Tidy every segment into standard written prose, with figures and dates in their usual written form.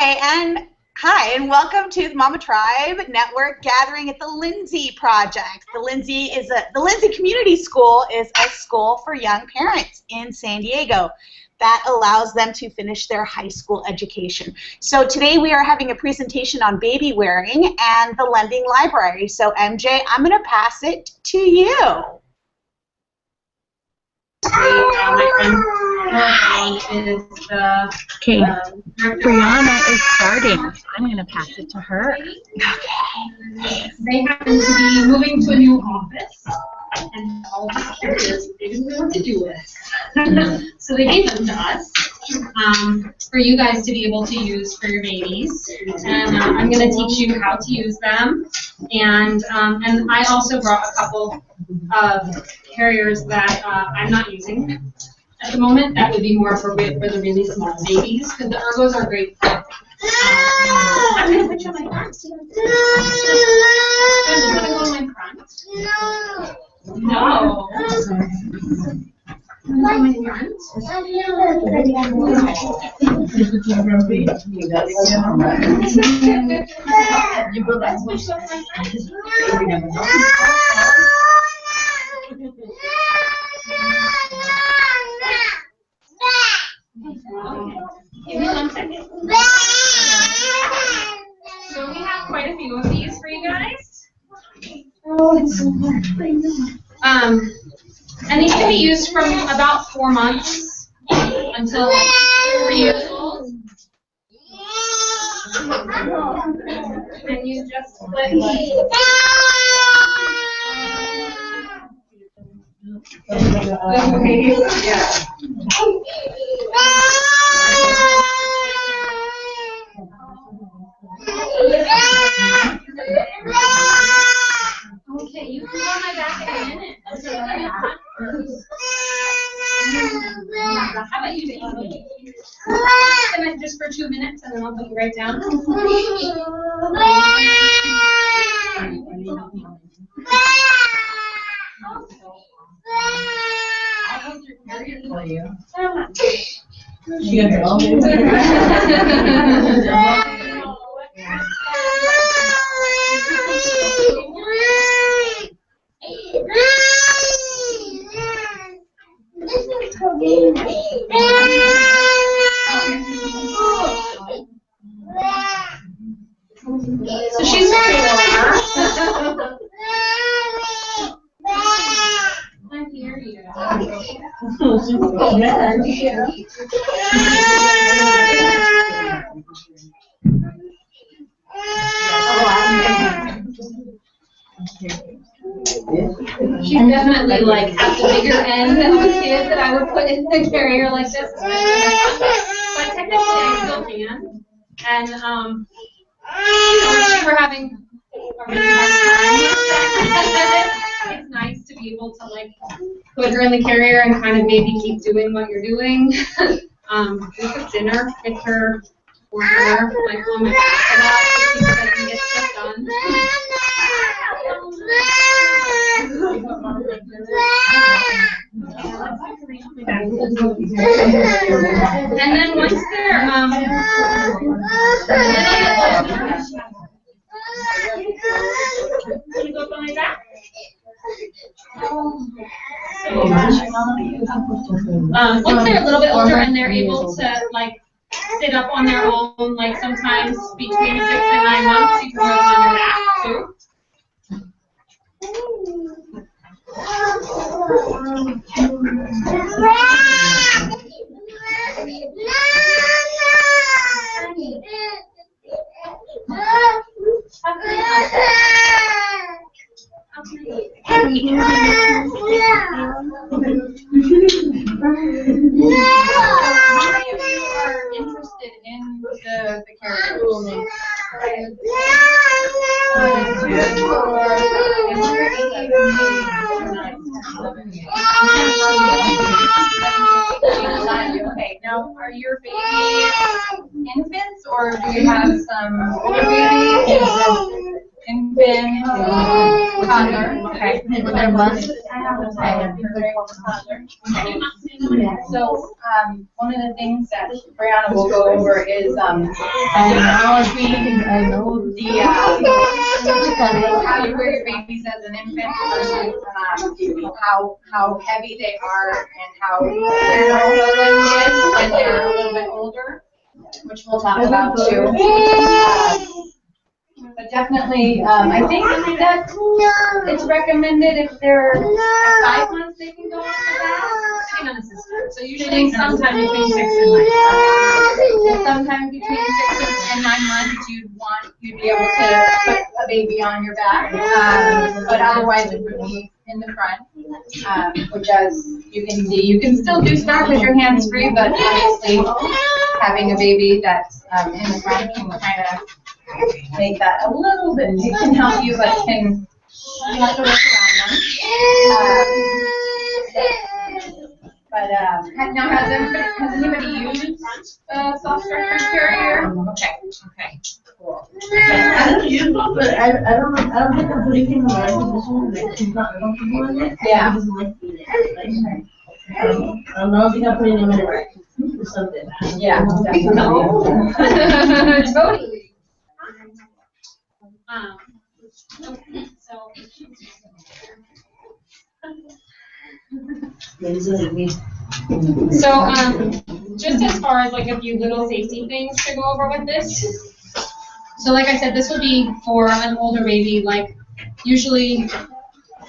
Hi, and welcome to the Mama Tribe Network gathering at the Lindsay Project. The Lindsay Community School is a school for young parents in San Diego that allows them to finish their high school education. So today we are having a presentation on baby wearing and the lending library. So MJ, I'm going to pass it to you. Okay, Brianna is starting. I'm going to pass it to her. Okay. They happen to be moving to a new office, and all of us curious. They didn't know what to do with. So they gave them to us for you guys to be able to use for your babies. And I'm going to teach you how to use them. And I also brought a couple of carriers that I'm not using at the moment. That would be more appropriate for the really small babies, because the ergos are great for I'm going to put you on my front. Should I go on my front? No. On my front? You go back. Give me 1 second. So we have quite a few of these for you guys. Oh, it's so hard. And these can be used from about 4 months until 3 years old. And you just split Okay, you can go on my back in a minute. How about you take it just for 2 minutes, and then I'll put you right down. I'll hold your carrier for you. So she's 4. I hear you. She's definitely like at the bigger end of a kid that I would put in the carrier like this. But technically I still can. And if we're having a really hard time, it's nice to be able to like put her in the carrier and kind of maybe keep doing what you're doing. We cook dinner with her or her, like on my back a lot so I can get stuff done. And then once they're can you go up on my back? Once they're a little bit older and they're able to like sit up on their own, like sometimes between 6 and 9 months, you can put them on your back too. How many of you are interested in the carrier? Okay, now are your babies infants or do you have some older babies? infant, toddler. Okay. Within a month. So one of the things that Brianna will go over is how you wear your babies as an infant versus how heavy they are and how their healing is when they're a little bit older, which we'll talk about too. But definitely, I think that it's recommended if they're 5 months, they can go on to that, depending on the system. So usually sometime between 6 and 9 months. Sometime between 6 and 9 months, you'd be able to put a baby on your back, but otherwise it would be in the front, which as you can see, you can still do stuff with your hands free, but obviously having a baby that's in the front can kind of make that a little bit, it can help you, but can, you have to work around them. But now has anybody used soft structure carrier? Okay, cool. I don't use it, but I don't think I'm putting him in the right position. Like, he's not comfortable in it. Yeah. He doesn't like being there. I don't know if I'm putting him in the right or something. Yeah, definitely. Totally. Okay, so. Just as far as like a few little safety things to go over with this. So like I said, this would be for an older baby, like usually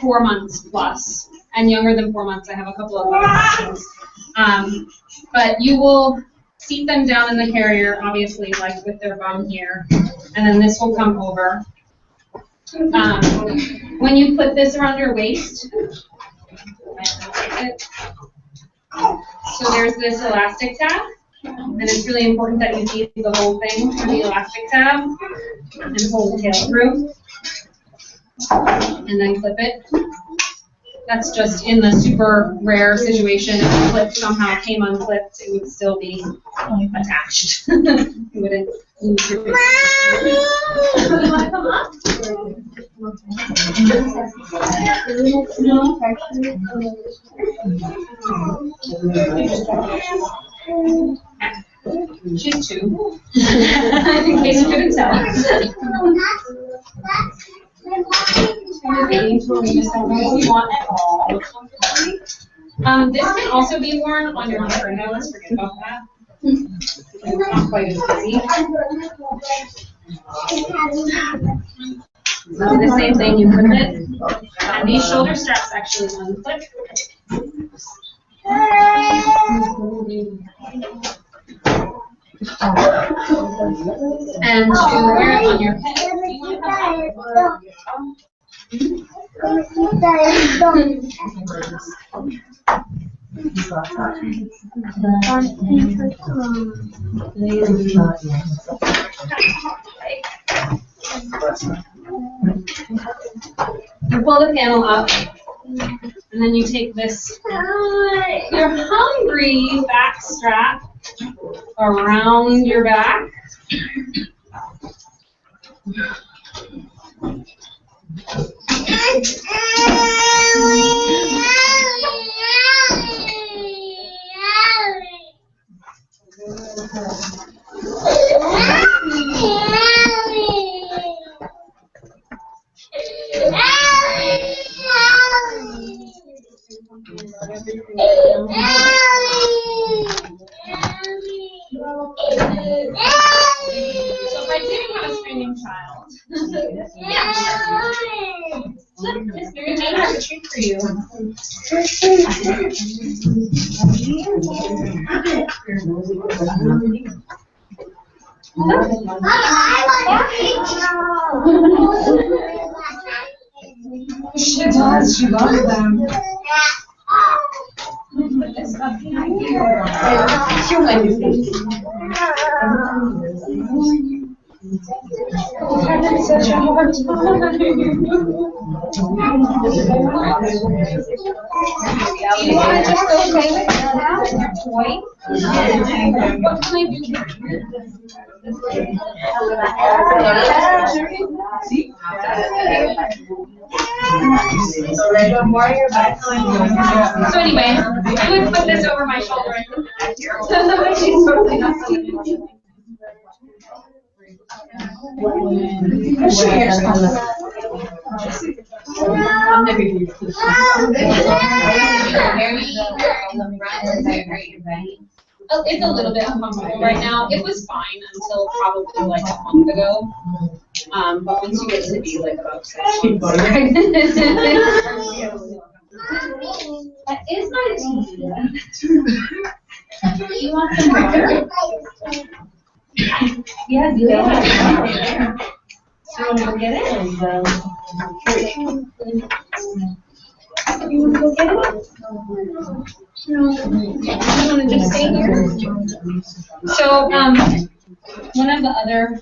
4 months plus, and younger than 4 months. I have a couple of other options. But you will seat them down in the carrier, obviously, like with their bum here, and then this will come over. When you put this around your waist, so there's this elastic tab, and it's really important that you see the whole thing through the elastic tab and pull the tail through, and then clip it. That's just in the super rare situation if the clip somehow came unclipped, it would still be attached. You wouldn't lose your You want to come up? She's 2. In case you couldn't tell. This can also be worn on your upper nose. Forget about that. It's not quite as busy. So the same thing, you clip it, and these shoulder straps actually unclip. And to wear it on your head. You pull the panel up, and then you take this your hungry back strap around your back. So if I didn't have a screaming child, look, Mr. Jane has a treat for you. She does. She loves them. Put this up here. Having such a hard time. Do you want to just go play with it now? toy. What can I do here? So anyway, I would put this over my shoulder and put it back here. She's totally not something. It's a little bit uncomfortable right now. It was fine until probably like a month ago. But once you get to be like about 6 months pregnant, that is my TV. You want some water? Yeah, do that. So you want to go get it? You want to go get it? No. You want to just stay here? So, one of the other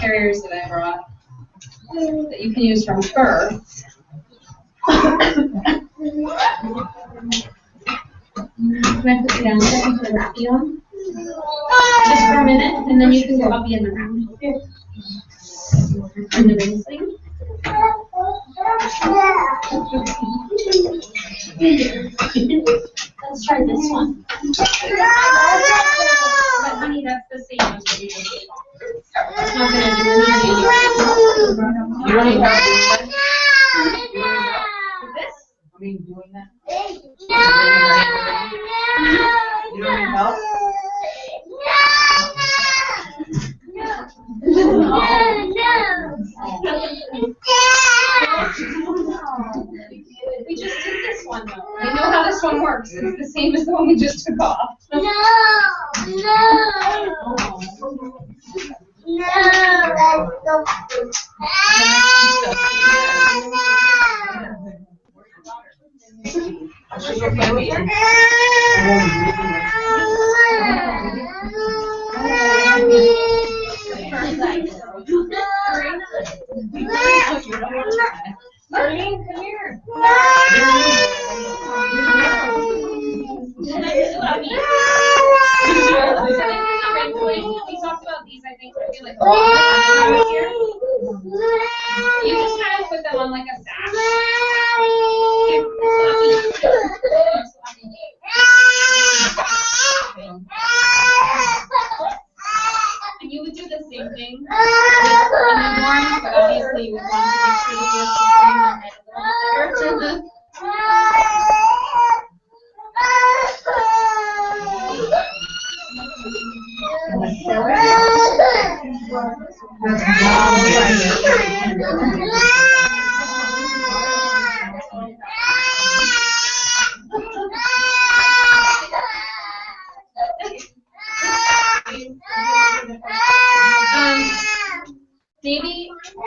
carriers that I brought that you can use from fur. Can I put you down there and put a wrappy on? Just for a minute, and then you can go up in the room. And the ring thing. Let's try this one. But honey, that's the same as what we did. It's not going to do anything. You don't even have to With this? I mean, doing that? You don't need help? We just did this one though. I know how this one works. It's the same as the one we just took off. Marlene, come here. We talked about these, I think, maybe like here. You just kind of put them on like a sash. And you would do the same thing with the newborn, but obviously you would want to make sure that you're keeping them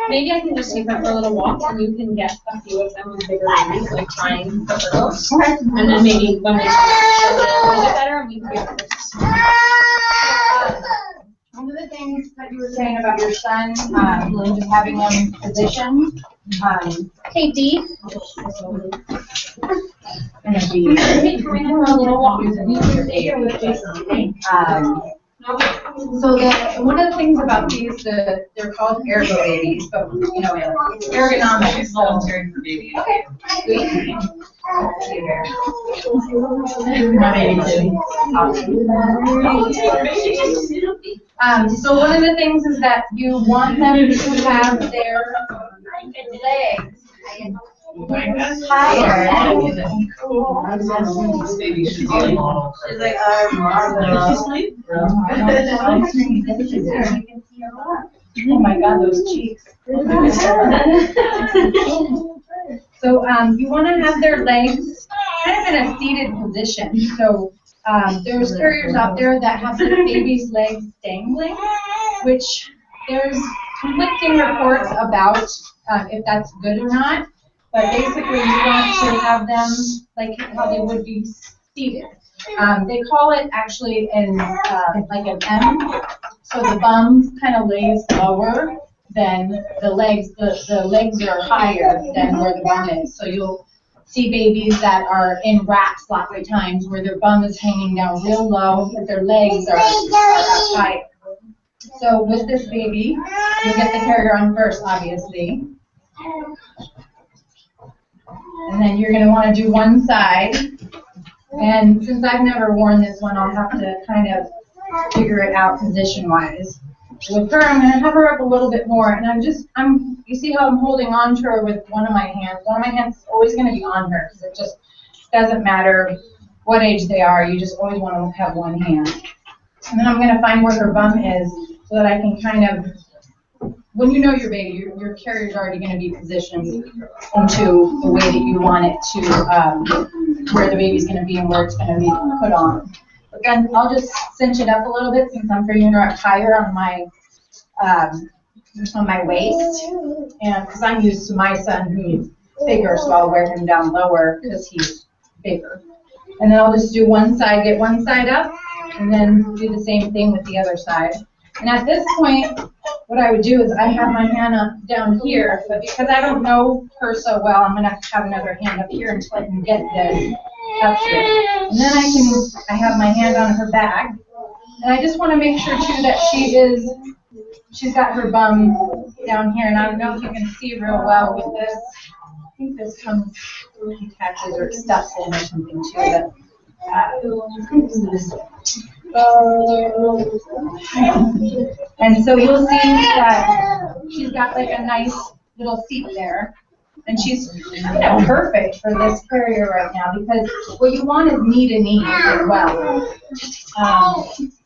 maybe I can just take her for a little walk and you can get a few of them with bigger babies, like trying the hurdles. And then maybe when we show it a little bit better, we can get this. One of the things that you were saying about your son, just having him in position. Hey, Dee. And then be Bring her a little walk. So one of the things about these, they're called ergo babies, but you know, ergonomics is voluntary for babies. Okay. My baby too. So one of the things is that you want them to have their legs higher. Baby should be a model. She's like, oh my God, those cheeks. So you want to have their legs kind of in a seated position. So there's carriers out there that have the baby's legs dangling, which there's conflicting reports about if that's good or not. But basically, you want to have them like how they would be seated. They call it actually in like an M. So the bum kind of lays lower than the legs. The legs are higher than where the bum is. So you'll see babies that are in wraps lots of times where their bum is hanging down real low, but their legs are up high. So with this baby, you'll get the carrier on first, obviously. And then you're going to want to do one side. And since I've never worn this one, I'll have to kind of figure it out position-wise. With her, I'm going to have her up a little bit more, and you see how I'm holding on to her with one of my hands. One of my hands is always going to be on her, because it just doesn't matter what age they are, you just always want to have one hand. And then I'm going to find where her bum is, so that I can kind of, when you know your baby, your carrier's already going to be positioned into the way that you want it to, where the baby's going to be and where it's going to be put on. Again, I'll just cinch it up a little bit since I'm figuring her up higher on my waist, and because I'm used to my son who's bigger, so I'll wear him down lower because he's bigger. And then I'll just do one side, get one side up, and then do the same thing with the other side. And at this point, what I would do is I have my hand up down here, but because I don't know her so well, I'm going to have another hand up here until I can get this up here. And then I have my hand on her back. And I just want to make sure, too, that she's got her bum down here. And I don't know if you can see real well with this. I think this comes, attaches or stuffs in or something, too. And so you'll see that she's got like a nice little seat there, and she's kind of perfect for this carrier right now, because what you want is knee to knee as well.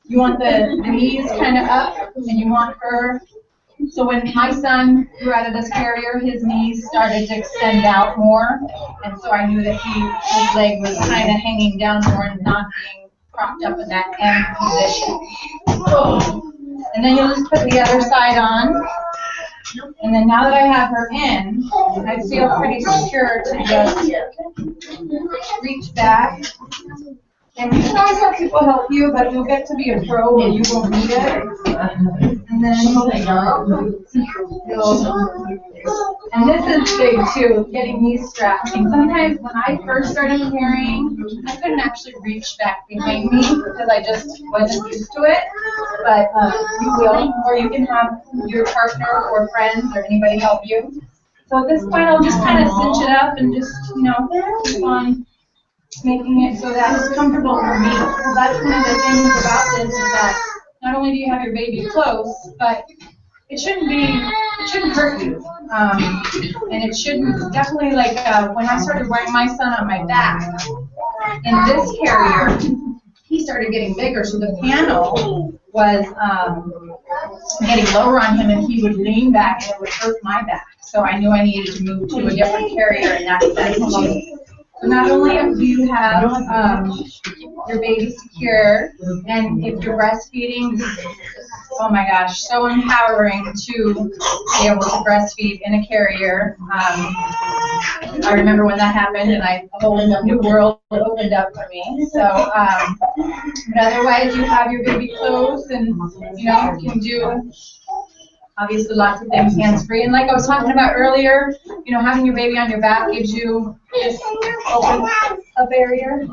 You want the knees kind of up, and you want her. So when my son grew out of this carrier, his knees started to extend out more, and so I knew that his leg was kind of hanging down more and not being propped up in that end position. And then you'll just put the other side on. And then now that I have her in, I feel pretty secure to just reach back. And you can always have people help you, but you'll get to be a pro and you won't need it. And then and this is big too, getting these straps. And sometimes when I first started carrying, I couldn't actually reach back behind me because I just wasn't used to it. But you will, or you can have your partner or friends or anybody help you. So at this point, I'll just kind of cinch it up and just, keep on making it so that it's comfortable for me. So that's one of the things about this is that not only do you have your baby close, but it shouldn't hurt you. And it shouldn't, definitely like when I started wearing my son on my back, in this carrier, he started getting bigger, so the panel was getting lower on him, and he would lean back and it would hurt my back. So I knew I needed to move to a different carrier in that sense too. So not only do you have your baby secure, and if you're breastfeeding, oh my gosh, so empowering to be able to breastfeed in a carrier. I remember when that happened, and a whole new world opened up for me. So, but otherwise, you have your baby close, and you can do obviously lots of things hands-free. And like I was talking about earlier, having your baby on your back gives you this open up area.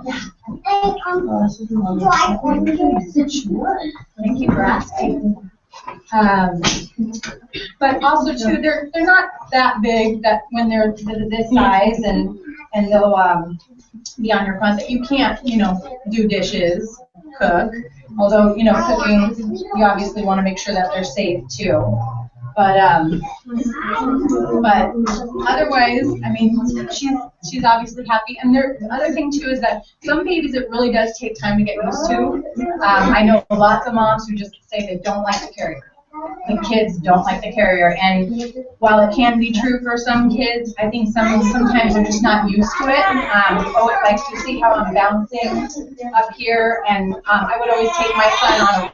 Thank you for asking. But also too, they're not that big that when they're this size and they'll be on your front that you can't do dishes, cook. Although cooking, you obviously want to make sure that they're safe too. But otherwise, I mean, she's obviously happy. And the other thing too is that some babies it really does take time to get used to. I know lots of moms who just say they don't like the carrier. The kids don't like the carrier, and while it can be true for some kids, I think sometimes they're just not used to it. It likes to see how I'm bouncing up here, and I would always take my son on a